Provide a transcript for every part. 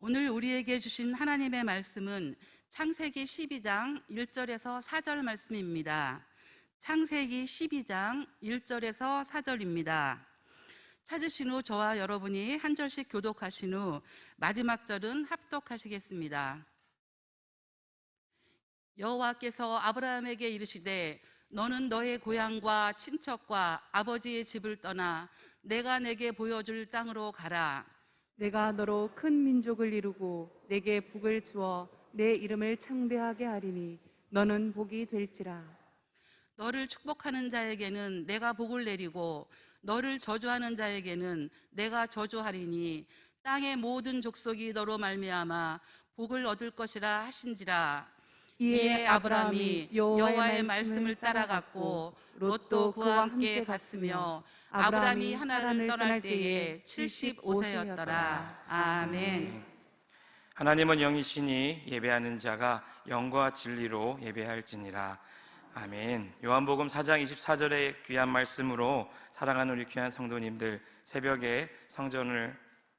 오늘 우리에게 주신 하나님의 말씀은 창세기 12장 1절에서 4절 말씀입니다. 창세기 12장 1절에서 4절입니다. 찾으신 후 저와 여러분이 한 절씩 교독하신 후 마지막 절은 합독하시겠습니다. 여호와께서 아브라함에게 이르시되 너는 너의 고향과 친척과 아버지의 집을 떠나 내가 내게 보여줄 땅으로 가라. 내가 너로 큰 민족을 이루고 내게 복을 주어 내 이름을 창대하게 하리니 너는 복이 될지라. 너를 축복하는 자에게는 내가 복을 내리고 너를 저주하는 자에게는 내가 저주하리니 땅의 모든 족속이 너로 말미암아 복을 얻을 것이라 하신지라. 이에 아브라함이 여호와의 말씀을 따라갔고 롯도 그와 함께 갔으며 아브라함이 하나님을 떠날 때에 75세였더라. 아멘. 하나님은 영이시니 예배하는 자가 영과 진리로 예배할지니라. 아멘. 요한복음 4장 24절의 귀한 말씀으로 사랑하는 우리 귀한 성도님들, 새벽에 성전을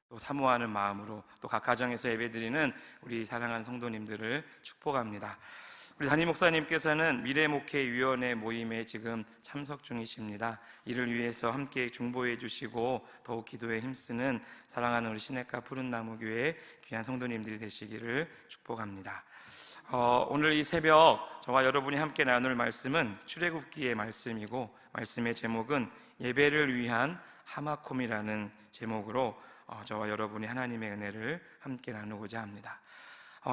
또 사모하는 마음으로 또 각 가정에서 예배드리는 우리 사랑하는 성도님들을 축복합니다. 우리 담임 목사님께서는 미래목회위원회 모임에 지금 참석 중이십니다. 이를 위해서 함께 중보해 주시고 더욱 기도에 힘쓰는 사랑하는 우리 시냇가 푸른나무교회 귀한 성도님들이 되시기를 축복합니다. 오늘 이 새벽 저와 여러분이 함께 나눌 말씀은 출애굽기의 말씀이고, 말씀의 제목은 예배를 위한 하마콤이라는 제목으로 저와 여러분이 하나님의 은혜를 함께 나누고자 합니다.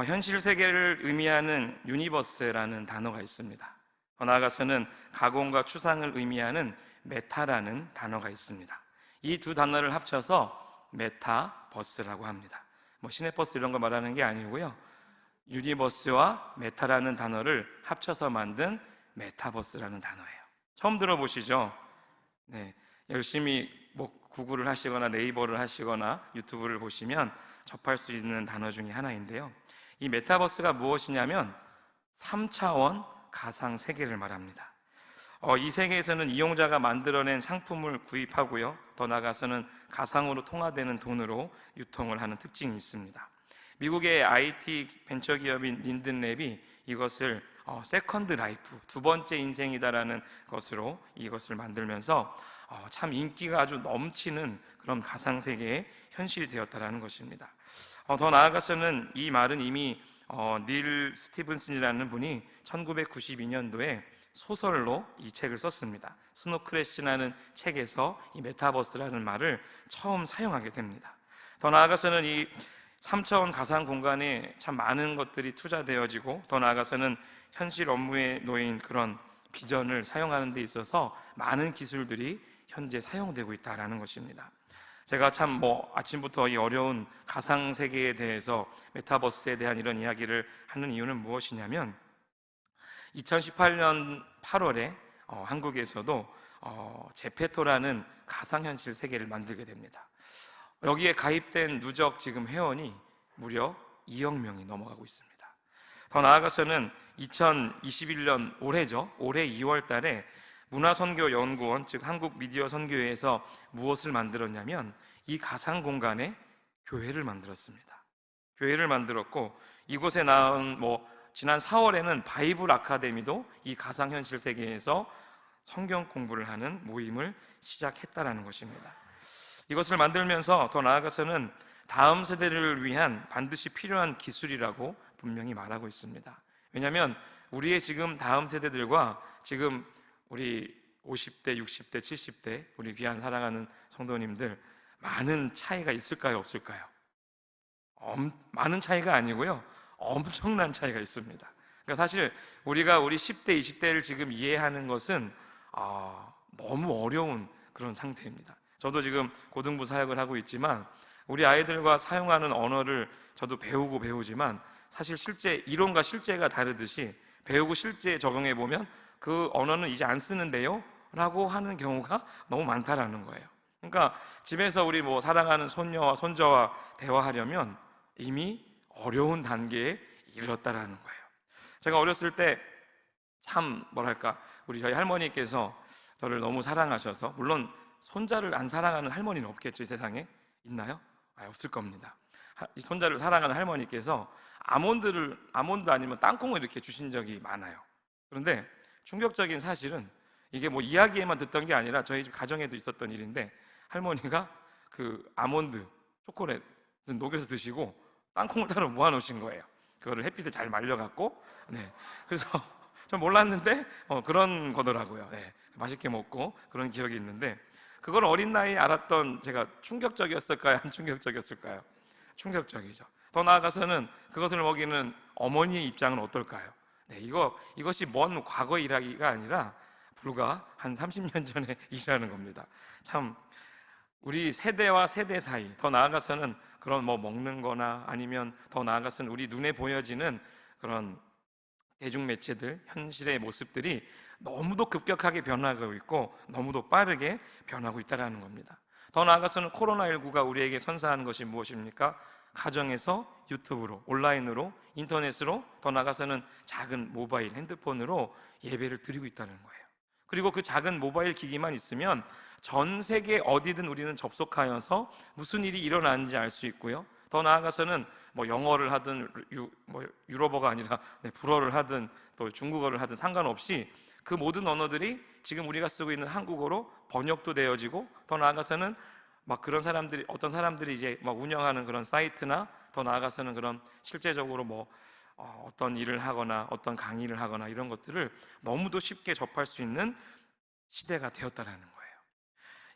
현실 세계를 의미하는 유니버스라는 단어가 있습니다. 더 나아가서는 가공과 추상을 의미하는 메타라는 단어가 있습니다. 이 두 단어를 합쳐서 메타버스라고 합니다. 시내버스 이런 거 말하는 게 아니고요, 유니버스와 메타라는 단어를 합쳐서 만든 메타버스라는 단어예요. 처음 들어보시죠? 네, 열심히 구글을 하시거나 네이버를 하시거나 유튜브를 보시면 접할 수 있는 단어 중에 하나인데요, 이 메타버스가 무엇이냐면 3차원 가상 세계를 말합니다. 이 세계에서는 이용자가 만들어낸 상품을 구입하고요, 더 나아가서는 가상으로 통화되는 돈으로 유통을 하는 특징이 있습니다. 미국의 IT 벤처기업인 린든랩이 이것을 세컨드 라이프, 두 번째 인생이다라는 것으로 이것을 만들면서 참 인기가 아주 넘치는 그런 가상세계의 현실이 되었다는 것입니다. 더 나아가서는 이 말은 이미 닐 스티븐슨이라는 분이 1992년도에 소설로 이 책을 썼습니다. 스노우 크래시라는 책에서 이 메타버스라는 말을 처음 사용하게 됩니다. 더 나아가서는 이 3차원 가상 공간에 참 많은 것들이 투자되어지고, 더 나아가서는 현실 업무에 놓인 그런 비전을 사용하는 데 있어서 많은 기술들이 현재 사용되고 있다는 것입니다. 제가 참 아침부터 이 어려운 가상 세계에 대해서, 메타버스에 대한 이런 이야기를 하는 이유는 무엇이냐면, 2018년 8월에 한국에서도 제페토라는 가상현실 세계를 만들게 됩니다. 여기에 가입된 누적 지금 회원이 무려 2억 명이 넘어가고 있습니다. 더 나아가서는 2021년 올해 2월 달에 문화선교연구원, 즉 한국미디어선교회에서 무엇을 만들었냐면 이 가상 공간에 교회를 만들었습니다. 교회를 만들었고, 이곳에 나온 지난 4월에는 바이블 아카데미도 이 가상현실 세계에서 성경 공부를 하는 모임을 시작했다라는 것입니다. 이것을 만들면서 더 나아가서는 다음 세대를 위한 반드시 필요한 기술이라고 분명히 말하고 있습니다. 왜냐하면 우리의 지금 다음 세대들과 지금 우리 50대, 60대, 70대 우리 귀한 사랑하는 성도님들, 많은 차이가 있을까요, 없을까요? 많은 차이가 아니고요, 엄청난 차이가 있습니다. 그러니까 사실 우리가 우리 10대, 20대를 지금 이해하는 것은 너무 어려운 그런 상태입니다. 저도 지금 고등부 사역을 하고 있지만 우리 아이들과 사용하는 언어를 저도 배우지만 사실 실제 이론과 실제가 다르듯이 배우고 실제에 적용해 보면 그 언어는 이제 안 쓰는데요? 라고 하는 경우가 너무 많다라는 거예요. 그러니까 집에서 우리 사랑하는 손녀와 손자와 대화하려면 이미 어려운 단계에 이르렀다라는 거예요. 제가 어렸을 때 참 우리 저희 할머니께서 저를 너무 사랑하셔서, 물론 손자를 안 사랑하는 할머니는 없겠죠, 이 세상에. 있나요? 없을 겁니다. 이 손자를 사랑하는 할머니께서 아몬드 아니면 땅콩을 이렇게 주신 적이 많아요. 그런데 충격적인 사실은 이게 뭐 이야기에만 듣던 게 아니라 저희 집 가정에도 있었던 일인데, 할머니가 그 아몬드 초콜릿 녹여서 드시고 땅콩을 따로 모아놓으신 거예요. 그거를 햇빛에 잘 말려갖고. 네. 그래서 전 몰랐는데 그런 거더라고요. 네. 맛있게 먹고 그런 기억이 있는데, 그걸 어린 나이에 알았던 제가 충격적이었을까요? 안 충격적이었을까요? 충격적이죠. 더 나아가서는 그것을 먹이는 어머니의 입장은 어떨까요? 네, 이것이 먼 과거 일하기가 아니라 불과 한 30년 전에 일하는 겁니다. 참 우리 세대와 세대 사이, 더 나아가서는 그런 뭐 먹는 거나 아니면 더 나아가서는 우리 눈에 보여지는 그런 대중매체들, 현실의 모습들이 너무도 급격하게 변화하고 있고 너무도 빠르게 변하고 있다는 겁니다. 더 나아가서는 코로나19가 우리에게 선사하는 것이 무엇입니까? 가정에서 유튜브로, 온라인으로, 인터넷으로, 더 나아가서는 작은 모바일, 핸드폰으로 예배를 드리고 있다는 거예요. 그리고 그 작은 모바일 기기만 있으면 전 세계 어디든 우리는 접속하여서 무슨 일이 일어나는지 알 수 있고요. 더 나아가서는 뭐 영어를 하든 유럽어가 아니라 불어를 하든 또 중국어를 하든 상관없이 그 모든 언어들이 지금 우리가 쓰고 있는 한국어로 번역도 되어지고, 더 나아가서는 막 그런 사람들이, 어떤 사람들이 이제 막 운영하는 그런 사이트나 더 나아가서는 그런 실제적으로 뭐 어떤 일을 하거나 어떤 강의를 하거나 이런 것들을 너무도 쉽게 접할 수 있는 시대가 되었다라는 거예요.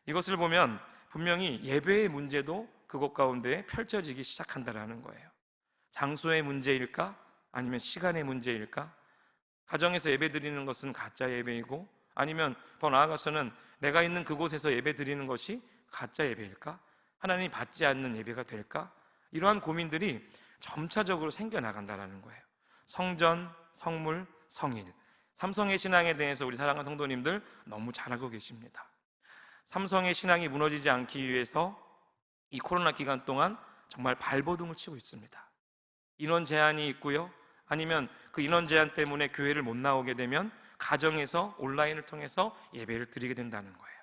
이것을 보면 분명히 예배의 문제도 그것 가운데 펼쳐지기 시작한다라는 거예요. 장소의 문제일까? 아니면 시간의 문제일까? 가정에서 예배 드리는 것은 가짜 예배이고, 아니면 더 나아가서는 내가 있는 그곳에서 예배 드리는 것이 가짜 예배일까? 하나님이 받지 않는 예배가 될까? 이러한 고민들이 점차적으로 생겨나간다는 거예요. 성전, 성물, 성일, 삼성의 신앙에 대해서 우리 사랑하는 성도님들 너무 잘 알고 계십니다. 삼성의 신앙이 무너지지 않기 위해서 이 코로나 기간 동안 정말 발버둥을 치고 있습니다. 인원 제한이 있고요, 아니면 그 인원 제한 때문에 교회를 못 나오게 되면 가정에서 온라인을 통해서 예배를 드리게 된다는 거예요.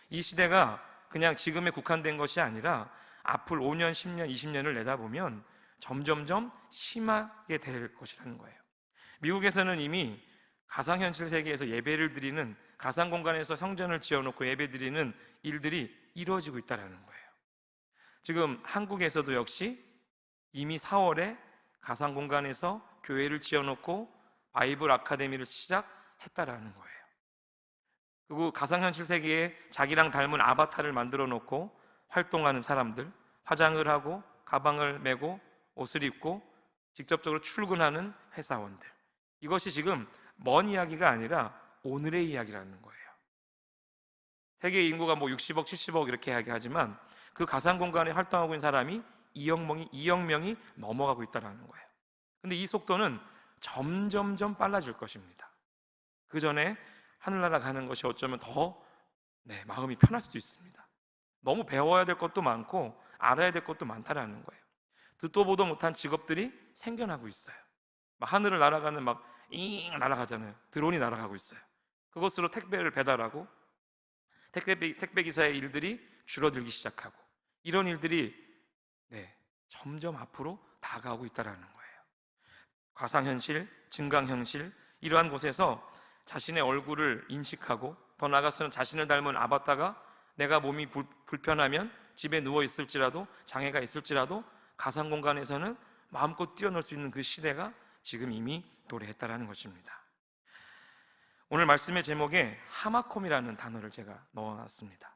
이 시대가 그냥 지금에 국한된 것이 아니라 앞으로 5년, 10년, 20년을 내다보면 점점점 심하게 될 것이라는 거예요. 미국에서는 이미 가상현실 세계에서 예배를 드리는, 가상공간에서 성전을 지어놓고 예배 드리는 일들이 이루어지고 있다는 거예요. 지금 한국에서도 역시 이미 4월에 가상공간에서 교회를 지어놓고 바이블 아카데미를 시작했다라는 거예요. 그리고 가상현실 세계에 자기랑 닮은 아바타를 만들어 놓고 활동하는 사람들, 화장을 하고 가방을 메고 옷을 입고 직접적으로 출근하는 회사원들, 이것이 지금 먼 이야기가 아니라 오늘의 이야기라는 거예요. 세계 인구가 뭐 60억, 70억 이렇게 이야기하지만 그 가상공간에 활동하고 있는 사람이 2억 명이 넘어가고 있다는 거예요. 근데 이 속도는 점점점 빨라질 것입니다. 그 전에 하늘나라 가는 것이 어쩌면 더 마음이 편할 수도 있습니다. 너무 배워야 될 것도 많고 알아야 될 것도 많다라는 거예요. 듣도 보도 못한 직업들이 생겨나고 있어요. 막 하늘을 날아가는 날아가잖아요. 드론이 날아가고 있어요. 그것으로 택배를 배달하고 택배 기사의 일들이 줄어들기 시작하고, 이런 일들이 점점 앞으로 다가오고 있다는 거예요. 가상현실, 증강현실, 이러한 곳에서 자신의 얼굴을 인식하고, 더 나아가서는 자신을 닮은 아바타가 내가 몸이 불편하면 집에 누워 있을지라도, 장애가 있을지라도 가상공간에서는 마음껏 뛰어놀 수 있는 그 시대가 지금 이미 도래했다는 것입니다. 오늘 말씀의 제목에 하마콤이라는 단어를 제가 넣어놨습니다.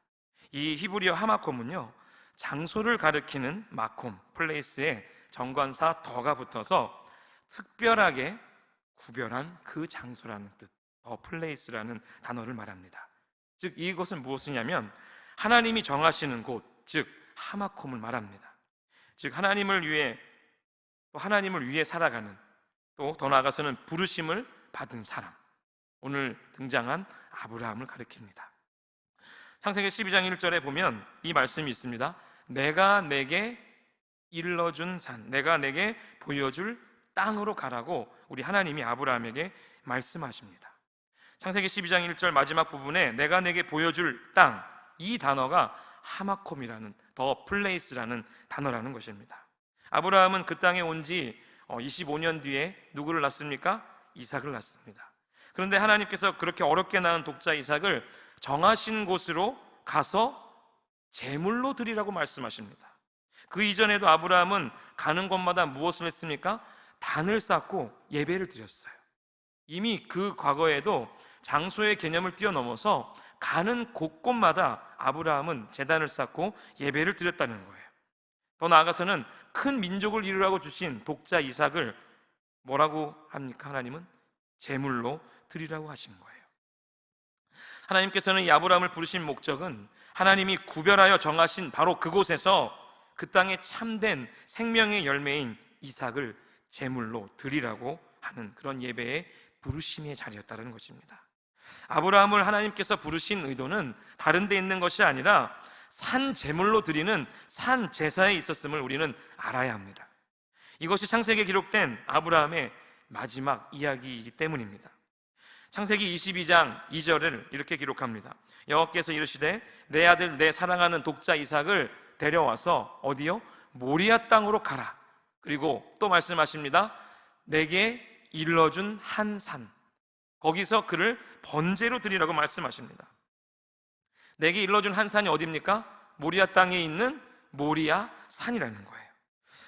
이 히브리어 하마콤은요, 장소를 가리키는 마콤, 플레이스에 정관사 더가 붙어서 특별하게 구별한 그 장소라는 뜻, 더 플레이스라는 단어를 말합니다. 즉 이것은 무엇이냐면 하나님이 정하시는 곳, 즉 하마콤을 말합니다. 즉 하나님을 위해 살아가는, 또 더 나아가서는 부르심을 받은 사람, 오늘 등장한 아브라함을 가리킵니다. 창세기 12장 1절에 보면 이 말씀이 있습니다. 내가 내게 일러준 산, 내가 내게 보여줄 땅으로 가라고 우리 하나님이 아브라함에게 말씀하십니다. 창세기 12장 1절 마지막 부분에 내가 내게 보여줄 땅, 이 단어가 하마콤이라는, 더 플레이스라는 단어라는 것입니다. 아브라함은 그 땅에 온 지 25년 뒤에 누구를 낳습니까? 이삭을 낳습니다. 그런데 하나님께서 그렇게 어렵게 낳은 독자 이삭을 정하신 곳으로 가서 제물로 드리라고 말씀하십니다. 그 이전에도 아브라함은 가는 곳마다 무엇을 했습니까? 단을 쌓고 예배를 드렸어요. 이미 그 과거에도 장소의 개념을 뛰어넘어서 가는 곳곳마다 아브라함은 제단을 쌓고 예배를 드렸다는 거예요. 더 나아가서는 큰 민족을 이루라고 주신 독자 이삭을 뭐라고 합니까? 하나님은 제물로 드리라고 하신 거예요. 하나님께서는 이 아브라함을 부르신 목적은 하나님이 구별하여 정하신 바로 그곳에서 그 땅에 참된 생명의 열매인 이삭을 제물로 드리라고 하는 그런 예배의 부르심의 자리였다는 것입니다. 아브라함을 하나님께서 부르신 의도는 다른 데 있는 것이 아니라 산 제물로 드리는 산 제사에 있었음을 우리는 알아야 합니다. 이것이 창세기에 기록된 아브라함의 마지막 이야기이기 때문입니다. 창세기 22장 2절을 이렇게 기록합니다. 여호와께서 이르시되 내 아들 내 사랑하는 독자 이삭을 데려와서 어디요? 모리아 땅으로 가라. 그리고 또 말씀하십니다. 내게 일러준 한 산, 거기서 그를 번제로 드리라고 말씀하십니다. 내게 일러준 한 산이 어디입니까? 모리아 땅에 있는 모리아 산이라는 거예요.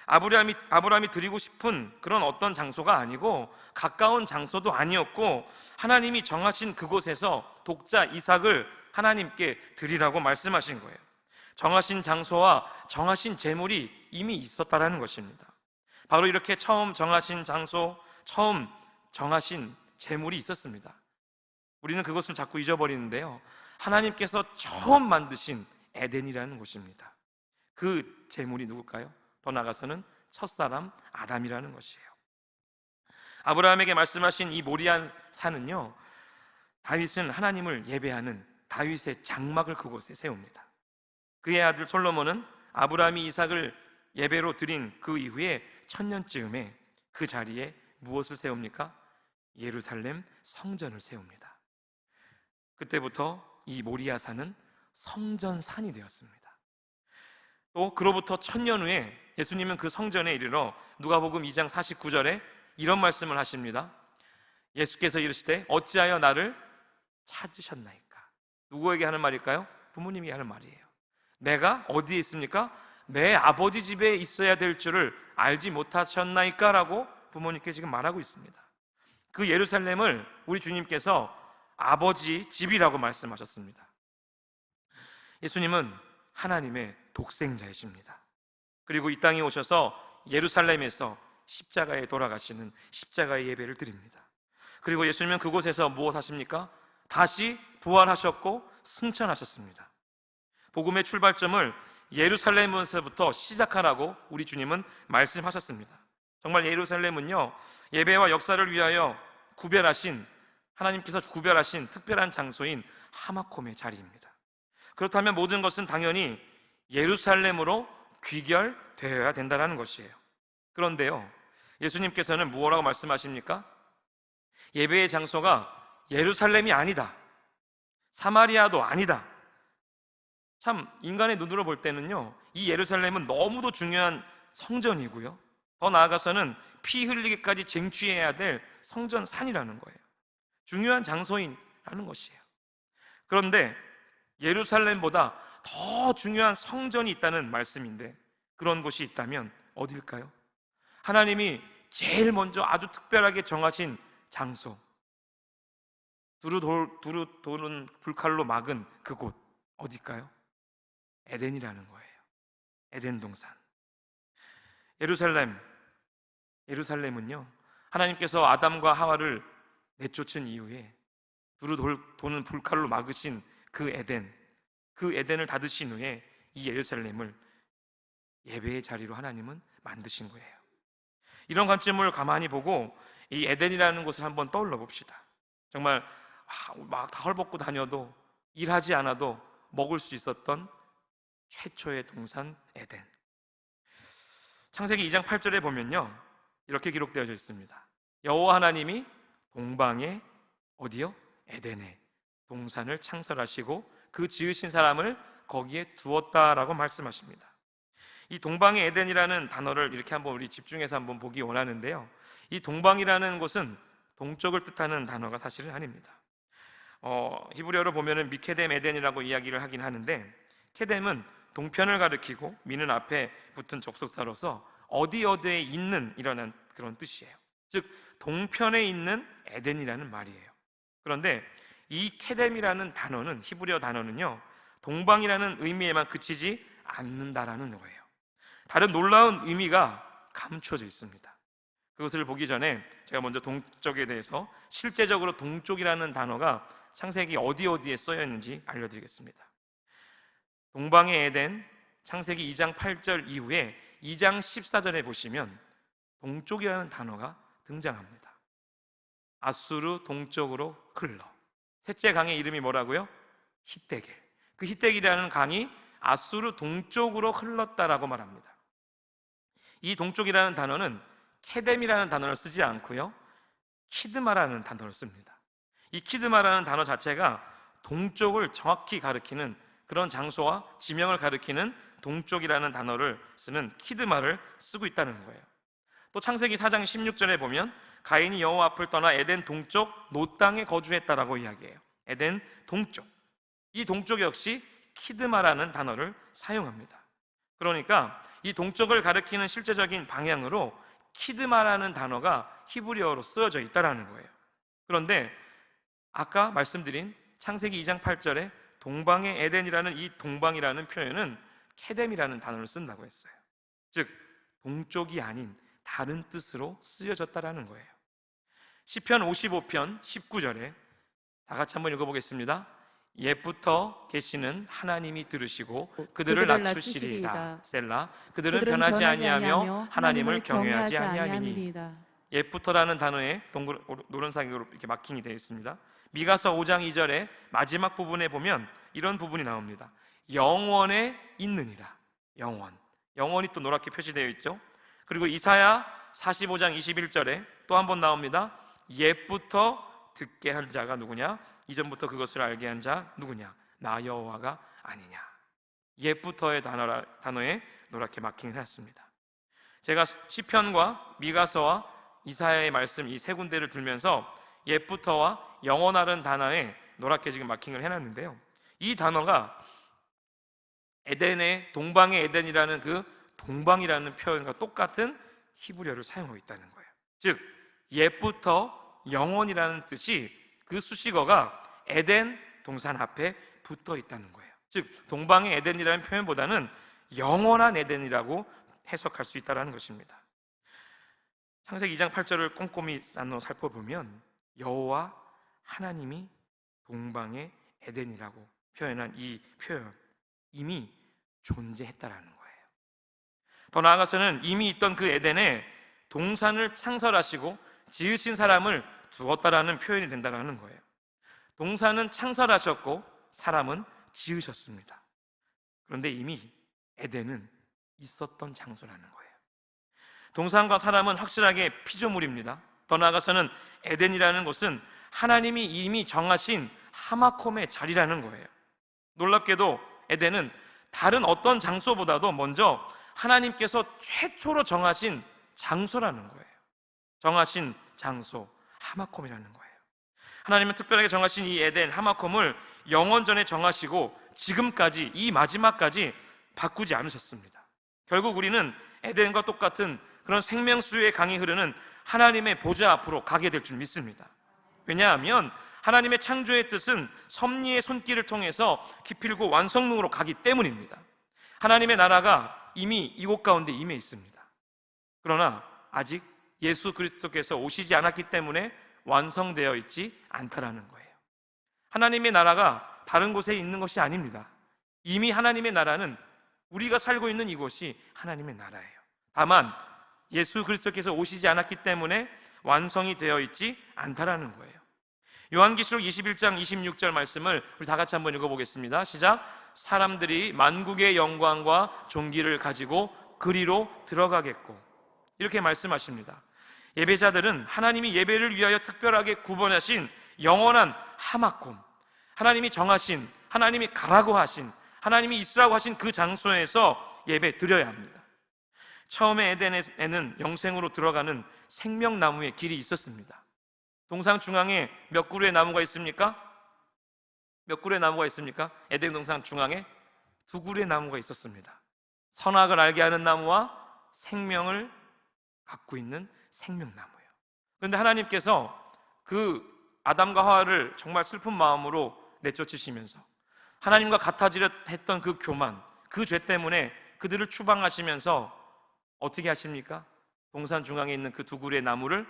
아브라함이 드리고 싶은 그런 어떤 장소가 아니고 가까운 장소도 아니었고 하나님이 정하신 그곳에서 독자 이삭을 하나님께 드리라고 말씀하신 거예요. 정하신 장소와 정하신 제물이 이미 있었다라는 것입니다. 바로 이렇게 처음 정하신 장소, 처음 정하신 제물이 있었습니다. 우리는 그것을 자꾸 잊어버리는데요, 하나님께서 처음 만드신 에덴이라는 곳입니다. 그 제물이 누굴까요? 더 나아가서는 첫사람 아담이라는 것이에요. 아브라함에게 말씀하신 이 모리아 산은요, 다윗은 하나님을 예배하는 다윗의 장막을 그곳에 세웁니다. 그의 아들 솔로몬은 아브라함이 이삭을 예배로 드린 그 이후에 천년쯤에 그 자리에 무엇을 세웁니까? 예루살렘 성전을 세웁니다. 그때부터 이 모리아 산은 성전산이 되었습니다. 또 그로부터 1000년 후에 예수님은 그 성전에 이르러 누가복음 2장 49절에 이런 말씀을 하십니다. 예수께서 이르시되 어찌하여 나를 찾으셨나이까? 누구에게 하는 말일까요? 부모님에게 하는 말이에요. 내가 어디에 있습니까? 내 아버지 집에 있어야 될 줄을 알지 못하셨나이까? 라고 부모님께 지금 말하고 있습니다. 그 예루살렘을 우리 주님께서 아버지 집이라고 말씀하셨습니다. 예수님은 하나님의 독생자이십니다. 그리고 이 땅에 오셔서 예루살렘에서 십자가에 돌아가시는 십자가의 예배를 드립니다. 그리고 예수님은 그곳에서 무엇 하십니까? 다시 부활하셨고 승천하셨습니다. 복음의 출발점을 예루살렘에서부터 시작하라고 우리 주님은 말씀하셨습니다. 정말 예루살렘은요, 예배와 역사를 위하여 하나님께서 구별하신 특별한 장소인 하마콤의 자리입니다. 그렇다면 모든 것은 당연히 예루살렘으로 귀결되어야 된다는 것이에요. 그런데요, 예수님께서는 무엇라고 말씀하십니까? 예배의 장소가 예루살렘이 아니다, 사마리아도 아니다. 참 인간의 눈으로 볼 때는요, 이 예루살렘은 너무도 중요한 성전이고요, 더 나아가서는 피 흘리기까지 쟁취해야 될 성전산이라는 거예요. 중요한 장소인라는 것이에요. 그런데 예루살렘보다 더 중요한 성전이 있다는 말씀인데, 그런 곳이 있다면 어딜까요? 하나님이 제일 먼저 아주 특별하게 정하신 장소, 두루 도는 불칼로 막은 그곳, 어딜까요? 에덴이라는 거예요. 에덴 동산. 예루살렘은요, 하나님께서 아담과 하와를 내쫓은 이후에 두루 도는 불칼로 막으신 그 에덴을 닫으신 후에 이 예루살렘을 예배의 자리로 하나님은 만드신 거예요. 이런 관점을 가만히 보고 이 에덴이라는 곳을 한번 떠올려 봅시다. 정말 막 다 헐벗고 다녀도 일하지 않아도 먹을 수 있었던 최초의 동산 에덴. 창세기 2장 8절에 보면요, 이렇게 기록되어져 있습니다. 여호와 하나님이 동방에 어디요? 에덴에 동산을 창설하시고 그 지으신 사람을 거기에 두었다라고 말씀하십니다. 이 동방의 에덴이라는 단어를 이렇게 한번 우리 집중해서 한번 보기 원하는데요. 이 동방이라는 곳은 동쪽을 뜻하는 단어가 사실은 아닙니다. 히브리어로 보면은 미케뎀 에덴이라고 이야기를 하긴 하는데, 케뎀은 동편을 가리키고 미는 앞에 붙은 접속사로서 어디 어디에 있는 이라는 그런 뜻이에요. 즉 동편에 있는 에덴이라는 말이에요. 그런데 이 케뎀이라는 단어는, 히브리어 단어는요, 동방이라는 의미에만 그치지 않는다라는 거예요. 다른 놀라운 의미가 감춰져 있습니다. 그것을 보기 전에 제가 먼저 동쪽에 대해서, 실제적으로 동쪽이라는 단어가 창세기 어디에 써여 있는지 알려드리겠습니다. 동방의 에덴, 창세기 2장 8절 이후에 2장 14절에 보시면 동쪽이라는 단어가 등장합니다. 아수르 동쪽으로 흘러. 셋째 강의 이름이 뭐라고요? 히데겔. 그 히데겔이라는 강이 아수르 동쪽으로 흘렀다라고 말합니다. 이 동쪽이라는 단어는 케뎀이라는 단어를 쓰지 않고요, 키드마라는 단어를 씁니다. 이 키드마라는 단어 자체가 동쪽을 정확히 가리키는, 그런 장소와 지명을 가리키는 동쪽이라는 단어를 쓰는 키드마를 쓰고 있다는 거예요. 또 창세기 4장 16절에 보면 가인이 여호와 앞을 떠나 에덴 동쪽 노 땅에 거주했다라고 이야기해요. 에덴 동쪽. 이 동쪽 역시 키드마라는 단어를 사용합니다. 그러니까 이 동쪽을 가리키는 실제적인 방향으로 키드마라는 단어가 히브리어로 쓰여져 있다는 거예요. 그런데 아까 말씀드린 창세기 2장 8절에 동방의 에덴이라는 이 동방이라는 표현은 케뎀이라는 단어를 쓴다고 했어요. 즉 동쪽이 아닌 다른 뜻으로 쓰여졌다라는 거예요. 시편 55편 19절에 다 같이 한번 읽어보겠습니다. 옛부터 계시는 하나님이 들으시고 그들을 낮추시리이다. 셀라. 그들은 변하지 아니하며 하나님을 경외하지 아니함이니. 옛부터라는 단어에 노란색으로 이렇게 마킹이 되어 있습니다. 미가서 5장 2절에 마지막 부분에 보면 이런 부분이 나옵니다. 영원에 있느니라. 영원이 또 노랗게 표시되어 있죠. 그리고 이사야 45장 21절에 또 한 번 나옵니다. 옛부터 듣게 한 자가 누구냐? 이전부터 그것을 알게 한 자 누구냐? 나 여호와가 아니냐. 옛부터의 단어에 노랗게 마킹을 했습니다. 제가 시편과 미가서와 이사야의 말씀 이 세 군데를 들면서 옛부터와 영원하는 단어에 노랗게 지금 마킹을 해놨는데요, 이 단어가 에덴의 동방의 에덴이라는 그 동방이라는 표현과 똑같은 히브리어를 사용하고 있다는 거예요. 즉 옛부터 영원이라는 뜻이, 그 수식어가 에덴 동산 앞에 붙어 있다는 거예요. 즉 동방의 에덴이라는 표현보다는 영원한 에덴이라고 해석할 수 있다는 것입니다. 창세기 2장 8절을 꼼꼼히 나눠 살펴보면 여호와 하나님이 동방의 에덴이라고 표현한 이 표현, 이미 존재했다라는 거예요. 더 나아가서는 이미 있던 그 에덴에 동산을 창설하시고 지으신 사람을 두었다라는 표현이 된다는 거예요. 동산은 창설하셨고 사람은 지으셨습니다. 그런데 이미 에덴은 있었던 장소라는 거예요. 동산과 사람은 확실하게 피조물입니다. 더 나아가서는 에덴이라는 곳은 하나님이 이미 정하신 하마콤의 자리라는 거예요. 놀랍게도 에덴은 다른 어떤 장소보다도 먼저 하나님께서 최초로 정하신 장소라는 거예요. 정하신 장소, 하마콤이라는 거예요. 하나님은 특별하게 정하신 이 에덴, 하마콤을 영원전에 정하시고 지금까지, 이 마지막까지 바꾸지 않으셨습니다. 결국 우리는 에덴과 똑같은 그런 생명수의 강이 흐르는 하나님의 보좌 앞으로 가게 될 줄 믿습니다. 왜냐하면 하나님의 창조의 뜻은 섭리의 손길을 통해서 기필고 완성능으로 가기 때문입니다. 하나님의 나라가 이미 이곳 가운데 임해 있습니다. 그러나 아직 예수 그리스도께서 오시지 않았기 때문에 완성되어 있지 않다라는 거예요. 하나님의 나라가 다른 곳에 있는 것이 아닙니다. 이미 하나님의 나라는 우리가 살고 있는 이곳이 하나님의 나라예요. 다만 예수 그리스도께서 오시지 않았기 때문에 완성이 되어 있지 않다라는 거예요. 요한계시록 21장 26절 말씀을 우리 다 같이 한번 읽어보겠습니다. 시작. 사람들이 만국의 영광과 존귀를 가지고 그리로 들어가겠고, 이렇게 말씀하십니다. 예배자들은 하나님이 예배를 위하여 특별하게 구분하신 영원한 하마콤, 하나님이 정하신, 하나님이 가라고 하신, 하나님이 있으라고 하신 그 장소에서 예배 드려야 합니다. 처음에 에덴에는 영생으로 들어가는 생명나무의 길이 있었습니다. 동상 중앙에 몇 그루의 나무가 있습니까? 몇 그루의 나무가 있습니까? 에덴 동산 중앙에 2그루의 나무가 있었습니다. 선악을 알게 하는 나무와 생명을 갖고 있는 생명나무예요. 그런데 하나님께서 그 아담과 하와를 정말 슬픈 마음으로 내쫓으시면서 하나님과 같아지려 했던 그 교만, 그 죄 때문에 그들을 추방하시면서 어떻게 하십니까? 동산 중앙에 있는 그 2그루의 나무를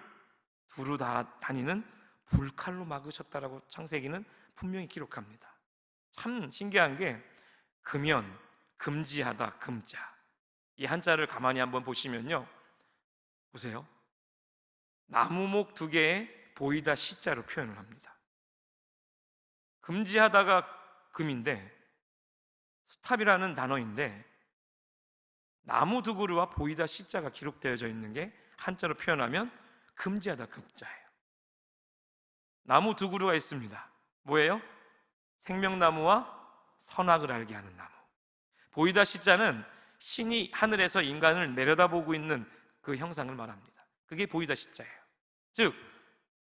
두루 다니는 불칼로 막으셨다라고 창세기는 분명히 기록합니다. 참 신기한 게 금연, 금지하다, 금자, 이 한자를 가만히 한번 보시면요, 보세요. 나무목 2개에 보이다 시자로 표현을 합니다. 금지하다가 금인데 스탑이라는 단어인데 나무 2그루와 보이다 시자가 기록되어져 있는 게 한자로 표현하면 금지하다 금자예요. 나무 2그루가 있습니다. 뭐예요? 생명나무와 선악을 알게 하는 나무. 보이다 시자는 신이 하늘에서 인간을 내려다보고 있는 그 형상을 말합니다. 그게 보이다 시자예요. 즉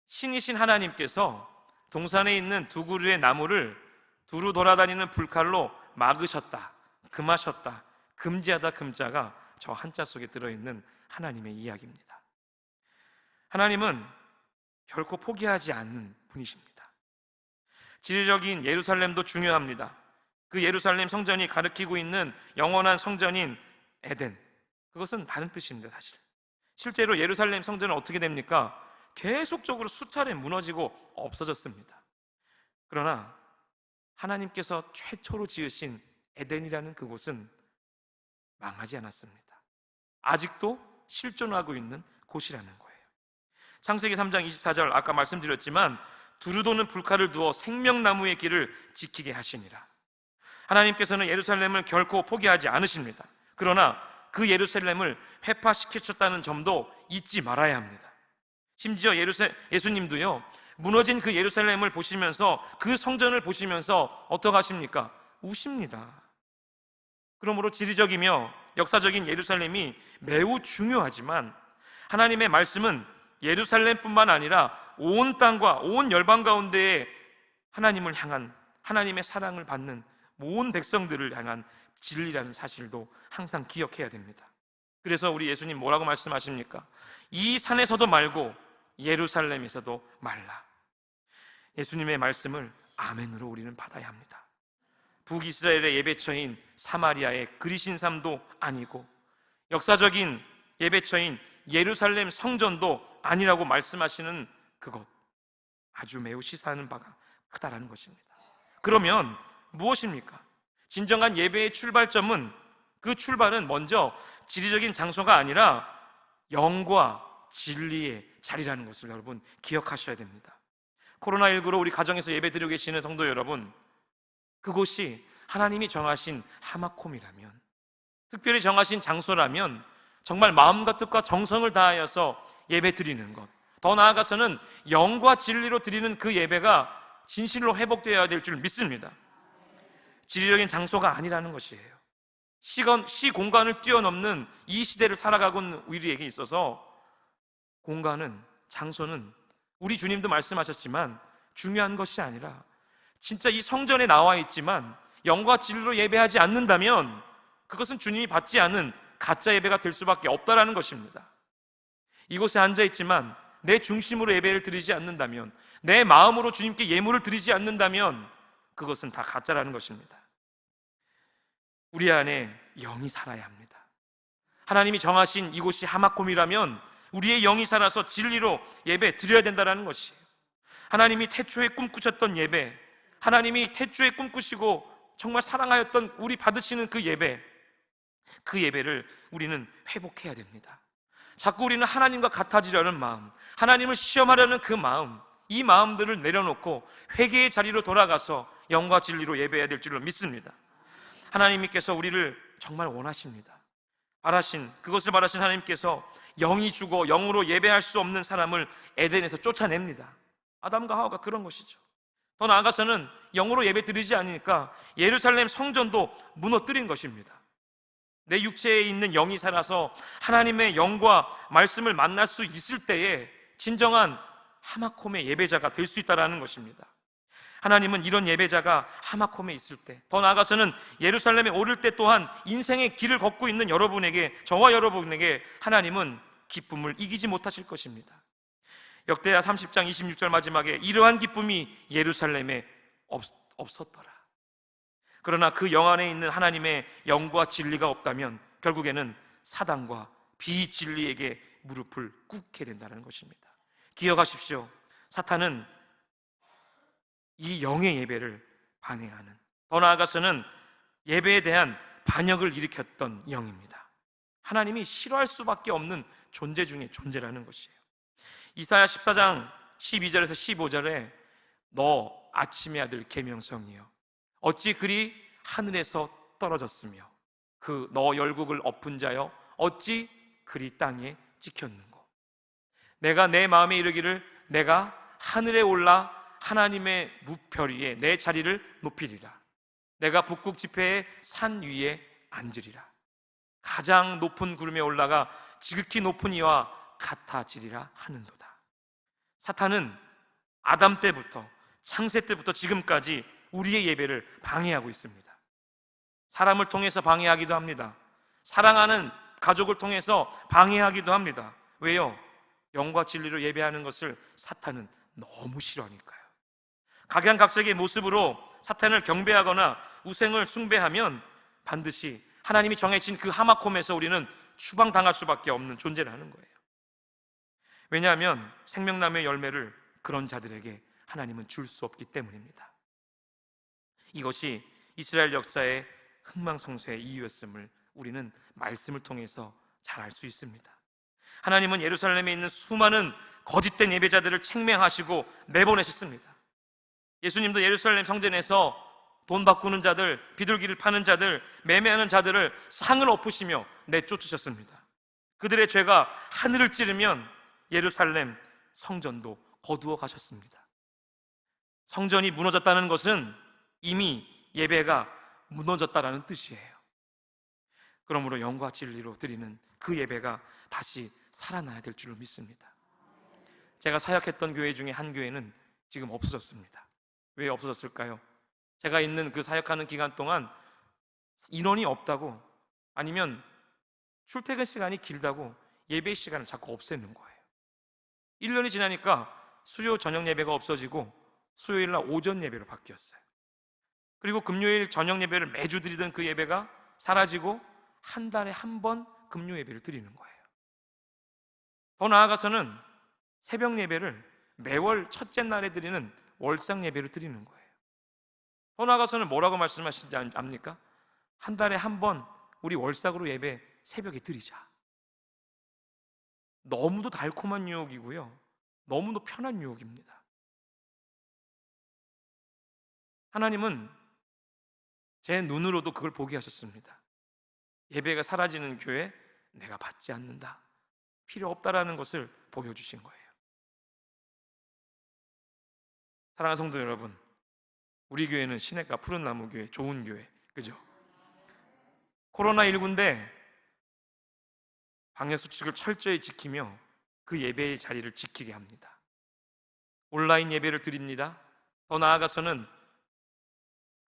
신이신 하나님께서 동산에 있는 2그루의 나무를 두루 돌아다니는 불칼로 막으셨다, 금하셨다, 금지하다 금자가 저 한자 속에 들어있는 하나님의 이야기입니다. 하나님은 결코 포기하지 않는 분이십니다. 지리적인 예루살렘도 중요합니다. 그 예루살렘 성전이 가리키고 있는 영원한 성전인 에덴, 그것은 다른 뜻입니다. 사실 실제로 예루살렘 성전은 어떻게 됩니까? 계속적으로 수차례 무너지고 없어졌습니다. 그러나 하나님께서 최초로 지으신 에덴이라는 그곳은 망하지 않았습니다. 아직도 실존하고 있는 곳이라는 거예요. 창세기 3장 24절, 아까 말씀드렸지만 두루 도는 불칼을 두어 생명나무의 길을 지키게 하시니라. 하나님께서는 예루살렘을 결코 포기하지 않으십니다. 그러나 그 예루살렘을 회파시키셨다는 점도 잊지 말아야 합니다. 심지어 예수님도요, 무너진 그 예루살렘을 보시면서, 그 성전을 보시면서 어떻게 하십니까? 우십니다. 그러므로 지리적이며 역사적인 예루살렘이 매우 중요하지만 하나님의 말씀은 예루살렘뿐만 아니라 온 땅과 온 열방 가운데에 하나님을 향한, 하나님의 사랑을 받는 모든 백성들을 향한 진리라는 사실도 항상 기억해야 됩니다. 그래서 우리 예수님 뭐라고 말씀하십니까? 이 산에서도 말고 예루살렘에서도 말라. 예수님의 말씀을 아멘으로 우리는 받아야 합니다. 북이스라엘의 예배처인 사마리아의 그리신 삶도 아니고 역사적인 예배처인 예루살렘 성전도 아니라고 말씀하시는 그것, 아주 매우 시사하는 바가 크다라는 것입니다. 그러면 무엇입니까? 진정한 예배의 출발점은, 그 출발은 먼저 지리적인 장소가 아니라 영과 진리의 자리라는 것을 여러분 기억하셔야 됩니다. 코로나19로 우리 가정에서 예배드리고 계시는 성도 여러분, 그곳이 하나님이 정하신 하마콤이라면, 특별히 정하신 장소라면 정말 마음과 뜻과 정성을 다하여서 예배드리는 것, 더 나아가서는 영과 진리로 드리는 그 예배가 진실로 회복되어야 될 줄 믿습니다. 지리적인 장소가 아니라는 것이에요. 시 공간을 뛰어넘는 이 시대를 살아가고 있는 우리에게 있어서 공간은, 장소는 우리 주님도 말씀하셨지만 중요한 것이 아니라, 진짜 이 성전에 나와 있지만 영과 진리로 예배하지 않는다면 그것은 주님이 받지 않은 가짜 예배가 될 수밖에 없다라는 것입니다. 이곳에 앉아있지만 내 중심으로 예배를 드리지 않는다면, 내 마음으로 주님께 예물을 드리지 않는다면 그것은 다 가짜라는 것입니다. 우리 안에 영이 살아야 합니다. 하나님이 정하신 이곳이 하마콤이라면 우리의 영이 살아서 진리로 예배 드려야 된다는 것이에요. 하나님이 태초에 꿈꾸셨던 예배, 하나님이 태초에 꿈꾸시고 정말 사랑하였던 우리 받으시는 그 예배, 그 예배를 우리는 회복해야 됩니다. 자꾸 우리는 하나님과 같아지려는 마음, 하나님을 시험하려는 그 마음, 이 마음들을 내려놓고 회개의 자리로 돌아가서 영과 진리로 예배해야 될 줄로 믿습니다. 하나님께서 우리를 정말 원하십니다. 그것을 바라신 하나님께서 영이 죽어 영으로 예배할 수 없는 사람을 에덴에서 쫓아냅니다. 아담과 하와가 그런 것이죠. 더 나아가서는 영으로 예배 드리지 않으니까 예루살렘 성전도 무너뜨린 것입니다. 내 육체에 있는 영이 살아서 하나님의 영과 말씀을 만날 수 있을 때에 진정한 하마콤의 예배자가 될 수 있다는 것입니다. 하나님은 이런 예배자가 하마콤에 있을 때, 더 나아가서는 예루살렘에 오를 때 또한 인생의 길을 걷고 있는 여러분에게, 저와 여러분에게 하나님은 기쁨을 이기지 못하실 것입니다. 역대하 30장 26절 마지막에 이러한 기쁨이 예루살렘에 없었더라. 그러나 그 영 안에 있는 하나님의 영과 진리가 없다면 결국에는 사단과 비진리에게 무릎을 꿇게 된다는 것입니다. 기억하십시오. 사탄은 이 영의 예배를 반해하는, 더 나아가서는 예배에 대한 반역을 일으켰던 영입니다. 하나님이 싫어할 수밖에 없는 존재 중에 존재라는 것이에요. 이사야 14장 12절에서 15절에 너 아침의 아들 계명성이여 어찌 그리 하늘에서 떨어졌으며 그 너 열국을 엎은 자여 어찌 그리 땅에 찍혔는고. 내가 내 마음에 이르기를 내가 하늘에 올라 하나님의 무별 위에 내 자리를 높이리라. 내가 북극 지폐의 산 위에 앉으리라. 가장 높은 구름에 올라가 지극히 높은 이와 같아지리라 하는도다. 사탄은 아담 때부터, 창세 때부터 지금까지 우리의 예배를 방해하고 있습니다. 사람을 통해서 방해하기도 합니다. 사랑하는 가족을 통해서 방해하기도 합니다. 왜요? 영과 진리로 예배하는 것을 사탄은 너무 싫어하니까요. 각양각색의 모습으로 사탄을 경배하거나 우상을 숭배하면 반드시 하나님이 정해진 그 하마콤에서 우리는 추방당할 수밖에 없는 존재라는 거예요. 왜냐하면 생명나무의 열매를 그런 자들에게 하나님은 줄 수 없기 때문입니다. 이것이 이스라엘 역사의 흥망성쇠의 이유였음을 우리는 말씀을 통해서 잘 알 수 있습니다. 하나님은 예루살렘에 있는 수많은 거짓된 예배자들을 책명하시고 내보내셨습니다. 예수님도 예루살렘 성전에서 돈 바꾸는 자들, 비둘기를 파는 자들, 매매하는 자들을 상을 엎으시며 내쫓으셨습니다. 그들의 죄가 하늘을 찌르면 예루살렘 성전도 거두어 가셨습니다. 성전이 무너졌다는 것은 이미 예배가 무너졌다라는 뜻이에요. 그러므로 영과 진리로 드리는 그 예배가 다시 살아나야 될 줄로 믿습니다. 제가 사역했던 교회 중에 한 교회는 지금 없어졌습니다. 왜 없어졌을까요? 제가 있는 그 사역하는 기간 동안 인원이 없다고, 아니면 출퇴근 시간이 길다고 예배 시간을 자꾸 없애는 거예요. 1년이 지나니까 수요 저녁 예배가 없어지고 수요일 날 오전 예배로 바뀌었어요. 그리고 금요일 저녁 예배를 매주 드리던 그 예배가 사라지고 한 달에 한 번 금요 예배를 드리는 거예요. 더 나아가서는 새벽 예배를 매월 첫째 날에 드리는 월상 예배를 드리는 거예요. 더 나아가서는 뭐라고 말씀하시는지 압니까? 한 달에 한 번 우리 월삭으로 예배 새벽에 드리자. 너무도 달콤한 유혹이고요, 너무도 편한 유혹입니다. 하나님은 제 눈으로도 그걸 보게 하셨습니다. 예배가 사라지는 교회 내가 받지 않는다, 필요 없다라는 것을 보여주신 거예요. 사랑하는 성도 여러분, 우리 교회는 시냇가 푸른나무 교회, 좋은 교회, 그죠? 코로나19인데 방역수칙을 철저히 지키며 그 예배의 자리를 지키게 합니다. 온라인 예배를 드립니다. 더 나아가서는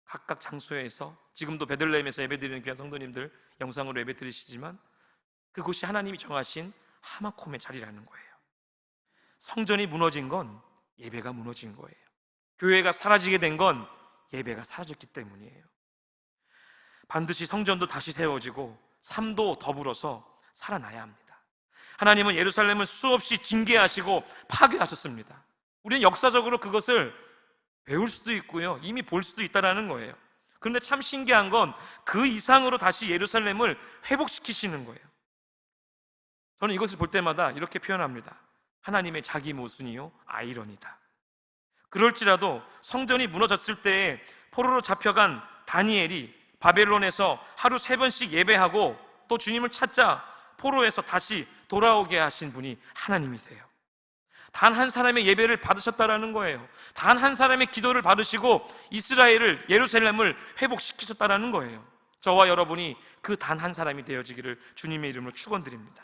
각각 장소에서, 지금도 베들레헴에서 예배드리는 귀한 성도님들 영상으로 예배 드리시지만 그곳이 하나님이 정하신 하마콤의 자리라는 거예요. 성전이 무너진 건 예배가 무너진 거예요. 교회가 사라지게 된 건 예배가 사라졌기 때문이에요. 반드시 성전도 다시 세워지고 삶도 더불어서 살아나야 합니다. 하나님은 예루살렘을 수없이 징계하시고 파괴하셨습니다. 우리는 역사적으로 그것을 배울 수도 있고요, 이미 볼 수도 있다는 거예요. 그런데 참 신기한 건 그 이상으로 다시 예루살렘을 회복시키시는 거예요. 저는 이것을 볼 때마다 이렇게 표현합니다. 하나님의 자기 모순이요 아이러니다. 그럴지라도 성전이 무너졌을 때에 포로로 잡혀간 다니엘이 바벨론에서 하루 3번씩 예배하고 또 주님을 찾자 포로에서 다시 돌아오게 하신 분이 하나님이세요. 단 한 사람의 예배를 받으셨다라는 거예요. 단 한 사람의 기도를 받으시고 이스라엘을, 예루살렘을 회복시키셨다라는 거예요. 저와 여러분이 그 단 한 사람이 되어지기를 주님의 이름으로 축원드립니다.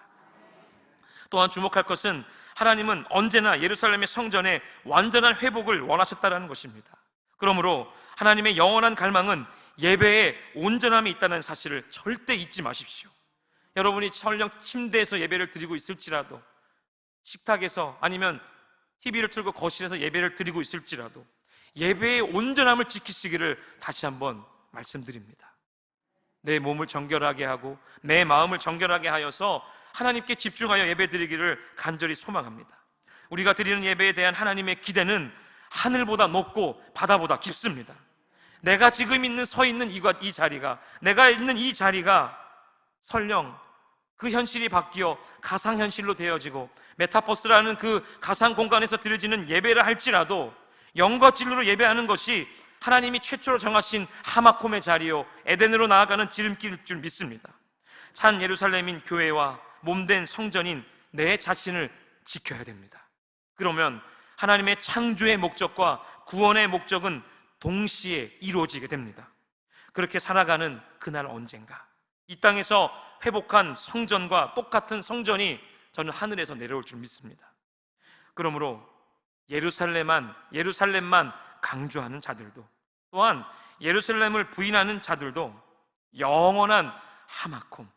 또한 주목할 것은 하나님은 언제나 예루살렘의 성전의 완전한 회복을 원하셨다는 것입니다. 그러므로 하나님의 영원한 갈망은 예배에 온전함이 있다는 사실을 절대 잊지 마십시오. 여러분이 설령 침대에서 예배를 드리고 있을지라도, 식탁에서 아니면 TV를 틀고 거실에서 예배를 드리고 있을지라도 예배의 온전함을 지키시기를 다시 한번 말씀드립니다. 내 몸을 정결하게 하고 내 마음을 정결하게 하여서 하나님께 집중하여 예배 드리기를 간절히 소망합니다. 우리가 드리는 예배에 대한 하나님의 기대는 하늘보다 높고 바다보다 깊습니다. 내가 지금 서 있는 이 자리가, 내가 있는 이 자리가 설령 그 현실이 바뀌어 가상현실로 되어지고 메타버스라는 그 가상 공간에서 드려지는 예배를 할지라도 영과 진리로 예배하는 것이 하나님이 최초로 정하신 하마콤의 자리요 에덴으로 나아가는 지름길일 줄 믿습니다. 산 예루살렘인 교회와 몸된 성전인 내 자신을 지켜야 됩니다. 그러면 하나님의 창조의 목적과 구원의 목적은 동시에 이루어지게 됩니다. 그렇게 살아가는 그날 언젠가 이 땅에서 회복한 성전과 똑같은 성전이 저는 하늘에서 내려올 줄 믿습니다. 그러므로 예루살렘만 강조하는 자들도, 또한 예루살렘을 부인하는 자들도 영원한 하마콤,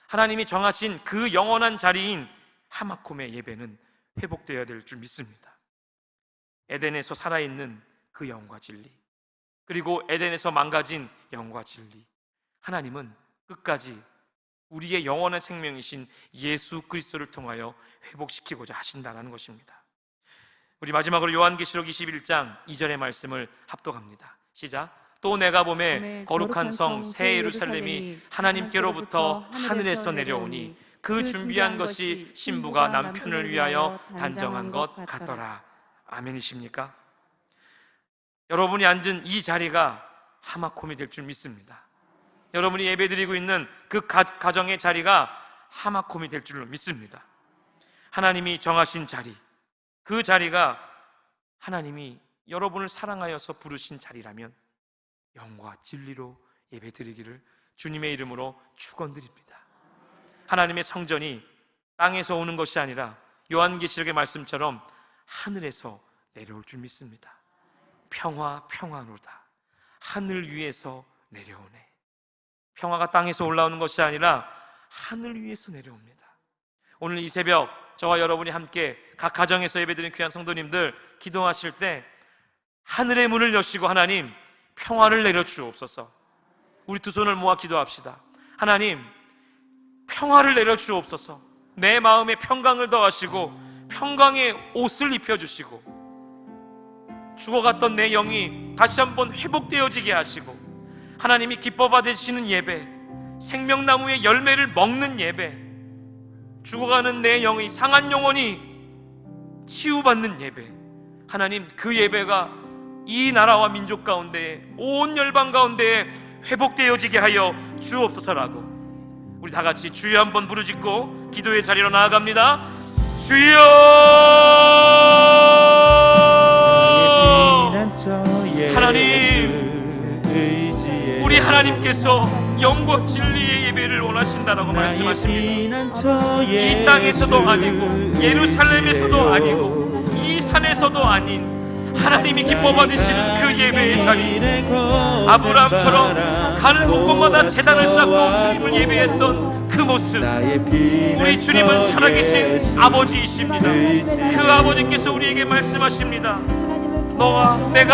하나님이 정하신 그 영원한 자리인 하마콤의 예배는 회복되어야 될 줄 믿습니다. 에덴에서 살아있는 그 영과 진리, 그리고 에덴에서 망가진 영과 진리, 하나님은 끝까지 우리의 영원한 생명이신 예수 그리스도를 통하여 회복시키고자 하신다는 것입니다. 우리 마지막으로 요한계시록 21장 2절의 말씀을 합독합니다. 시작. 또 내가 보매 거룩한 성 새 예루살렘이 하나님께로부터 하늘에서 내려오니 그 준비한 것이 신부가 남편을 위하여 단정한 것 같더라. 아멘이십니까? 여러분이 앉은 이 자리가 하마콤이 될 줄 믿습니다. 여러분이 예배드리고 있는 그 가정의 자리가 하마콤이 될 줄로 믿습니다. 하나님이 정하신 자리, 그 자리가 하나님이 여러분을 사랑하여서 부르신 자리라면 영과 진리로 예배드리기를 주님의 이름으로 축원드립니다. 하나님의 성전이 땅에서 오는 것이 아니라 요한계시록의 말씀처럼 하늘에서 내려올 줄 믿습니다. 평화로다. 하늘 위에서 내려오네. 평화가 땅에서 올라오는 것이 아니라 하늘 위에서 내려옵니다. 오늘 이 새벽 저와 여러분이 함께 각 가정에서 예배드리는 귀한 성도님들 기도하실 때 하늘의 문을 여시고 하나님 평화를 내려주옵소서. 우리 두 손을 모아 기도합시다. 하나님 평화를 내려주옵소서. 내 마음에 평강을 더하시고 평강의 옷을 입혀주시고 죽어갔던 내 영이 다시 한번 회복되어지게 하시고 하나님이 기뻐 받으시는 예배, 생명나무의 열매를 먹는 예배, 죽어가는 내 영의 상한 영혼이 치유받는 예배, 하나님 그 예배가 이 나라와 민족 가운데 온 열방 가운데 회복되어지게 하여 주옵소서라고 우리 다같이 주여 한번 부르짖고 기도의 자리로 나아갑니다. 주여! 하나님, 우리 하나님께서 영과 진리의 예배를 원하신다라고 말씀하십니다. 이 땅에서도 아니고 예루살렘에서도 아니고 이 산에서도 아닌 하나님이 기뻐 받으시는 그 예배의 자리, 아브라함처럼 가는 곳곳마다 제단을 쌓고 주님을 예배했던 그 모습, 우리 주님은 살아계신 아버지이십니다. 그 아버지께서 우리에게 말씀하십니다. 너와 내가